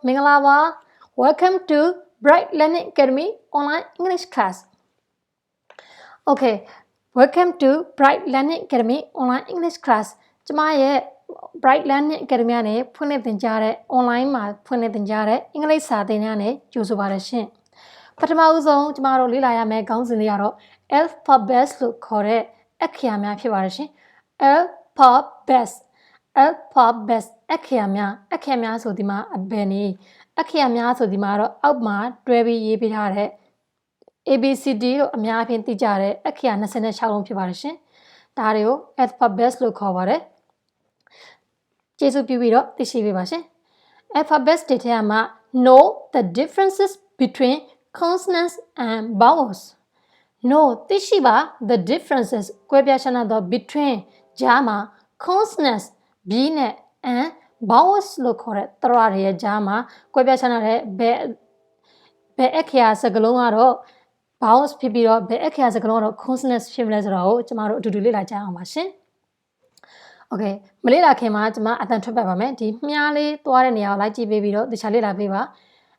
မင်္ဂလာပါ Welcome to Bright Learning Academy online English class. Okay, welcome to Bright Learning Academy online English class. ကျမရဲ့ Bright Learning Academy ကနေဖွင့်လှစ်သင်ကြားတဲ့ online မှာဖွင့်လှစ်သင်ကြားတဲ့အင်္ဂလိပ်စာသင်ခန်းနဲ့ကြိုဆိုပါရရှင်။ပထမဦးဆုံးကျမတို့လေ့လာရမယ့်ခေါင်းစဉ်လေးကတော့ alphabets လို့ခေါ်တဲ့အခရာများဖြစ်ပါရရှင်။ alphabets အခရာများဆိုဒီမှာအဘယ်နည်းအခရာများဆိုဒီမှာတော့အောက်မှာတွဲပြီးရေးပေးထားတဲ့ ABCD လို့အများအပြားသိကြတဲ့အခရာ26လုံးဖြစ်ပါတယ်ရှင်။ဒါတွေကို alphabets လို့ခေါ်ပါတယ်။ကျေးဇူးပြုပြီးတော့သိရှိပေးပါရှင်။ alphabets တွေထဲမှာ know the differences between consonants and vowels. know သိရှိပါ the differences ကွဲပြားခြားနားသော between ကြားမှာ consonants b နဲ့ and vowels လို့ခေါ်တဲ့သရတွေရဲ့ကြားမှာကွဲပြားခြားနားတဲ့ဘယ်အခရာစကားလုံးကတော့ vowels ဖြစ်ပြီးတော့ဘယ်အခရာစကားလုံးကတော့ consonants ဖြစ်မလဲဆိုတော့ကျမတို့အတူတူလေ့လာကြအောင်ပါရှင်။ Okay မလေ့လာခင်မှာကျမအတန်ထွက်ပြပါမယ်ဒီမြားလေးသွားတဲ့နေရာကိုလိုက်ကြည့်ပေးပြီးတော့တခြားလေ့လာပေးပါ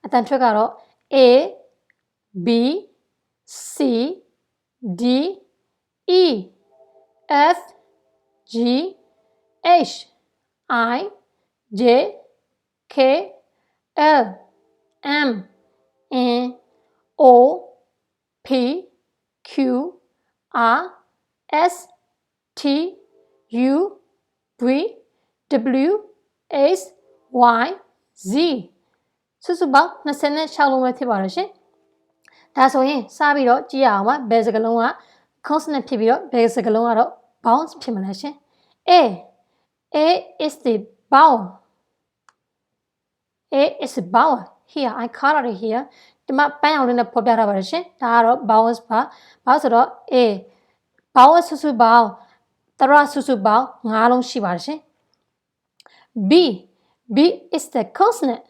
အတန်ထွက်ကတော့ A B C D E F G H I J K L M N O P Q R S T U V W X Y Z စုစုပေါင်း26လုံးပဲဖြစ်ပါတော့ရှင်ဒါဆိုရင်စပြီးတော့ကြည့်ရအောင်ပါဘယ်စကားလုံးက consonant ဖြစ်ပြီးတော့ဘယ်စကားလုံးကတော့ vowels ဖြစ်မလဲရှင် A is the vowel A is a vowel here I colored it here ဒီမှာပန်းအောင်လေးနဲ့ဖော်ပြထားပါတယ်ရှင်ဒါကတော့ vowels ပါဘာလို့ဆိုတော့ A vowel စုစုပေါင်းတရစုစုပေါင်း5လုံးရှိပါတယ်ရှင် B is the consonant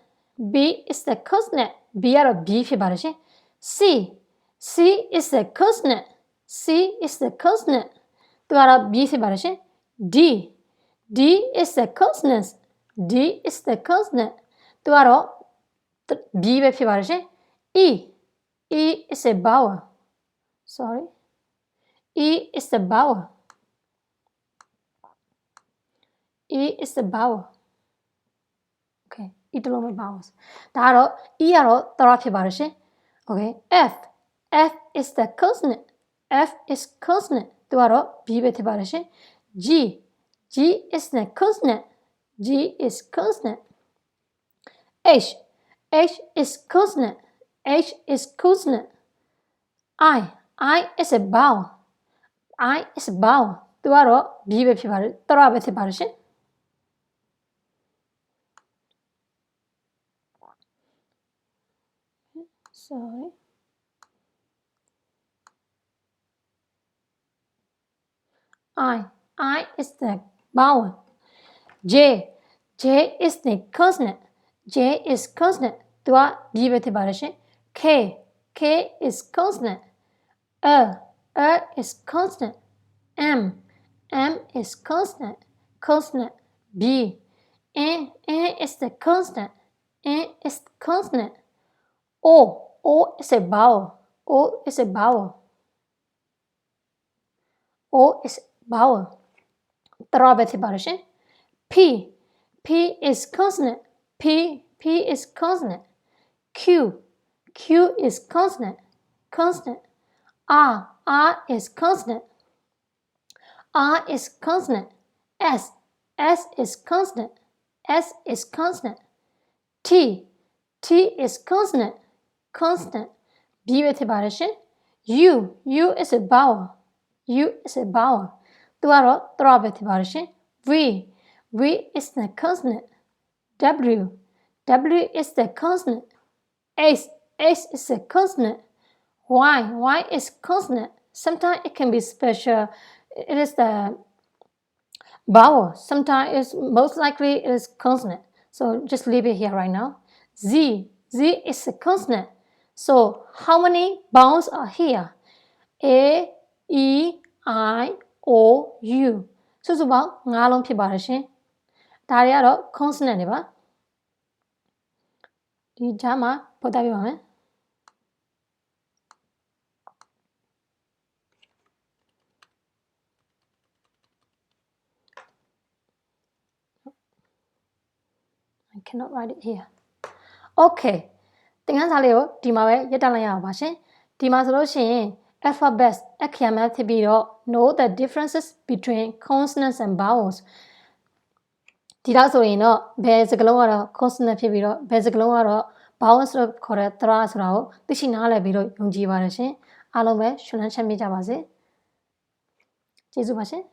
B is the consonant B ကတော့ B ဖြစ်ပါတယ်ရှင် C is the consonant C is the consonant သူကတော့ B ဖြစ်ပါတယ်ရှင် D is the consonant D is the consonant သူကတော့ B ပဲဖြစ်ပါတယ်ရှင် E is a vowel sorry E is the vowel E is the vowel okay ဒီတလုံးပဲ vowels ဒါကတော့ E ကတော့တရဖြစ်ပါတယ်ရှင် okay F is the consonant F is consonant သူကတော့ B ပဲဖြစ်ပါတယ်ရှင် G is the consonant G is consonant H is consonant H is consonant I is a vowel I is a vowel သူကတော့ B ပဲဖြစ်ပါတယ်တရပဲဖြစ်ပါတယ်ရှင်sorry I is the vowel J is the consonant J is consonant သူက B ပဲဖြစ်ပါတယ်ရှင် K is consonant L is consonant M is consonant B N is the consonant N is consonant O is a vowel O is a vowel O is vowel တရပဲဖြစ်ပါတယ်ရှင် P is consonant P is consonant Q is consonant R is consonant R is consonant S is consonant S is consonant T is consonant B ပဲဖြစ်ပါတယ်ရှင် U is a vowel U is a vowel သူကတော့တရပဲဖြစ်ပါတယ်ရှင် V is the consonant W is the consonant H is the consonant Y is consonant sometimes it can be special it is the vowel sometimes it's most likely it is consonant so just leave it here right now Z is a consonant so how many vowels are here A E I O U စုစုပေါင်း5လုံးဖြစ်ပါတယ်ရှင်ဒါတွေကတော့ consonant တွေပါ ဒီကြားမှာဖော်ပြပြပါမယ် I cannot write it here. Okay. သင်ခန်းစာလေးကိုဒီမှာပဲရပ်တန့်လိုက်ရအောင်ပါရှင်ဒီမှာဆိုလို့ရှိရင် alphabets အခရာများဖြစ်ပြီးတော့ know the differences between consonants and vowels ဒီတော့ဆိုရင်တော့ဘယ်စကားလုံးကတော့ consonant ဖြစ်ပြီးတော့ဘယ်စကားလုံးကတော့ vowels လို့ခေါ်တဲ့သရဆိုတာကိုသိရှိနားလည်ပြီးတော့ယုံကြည်ပါတယ်ရှင်အားလုံးပဲရှင်လန်းချမ်းမြေ့ကြပါစေကျေးဇူးပါရှင်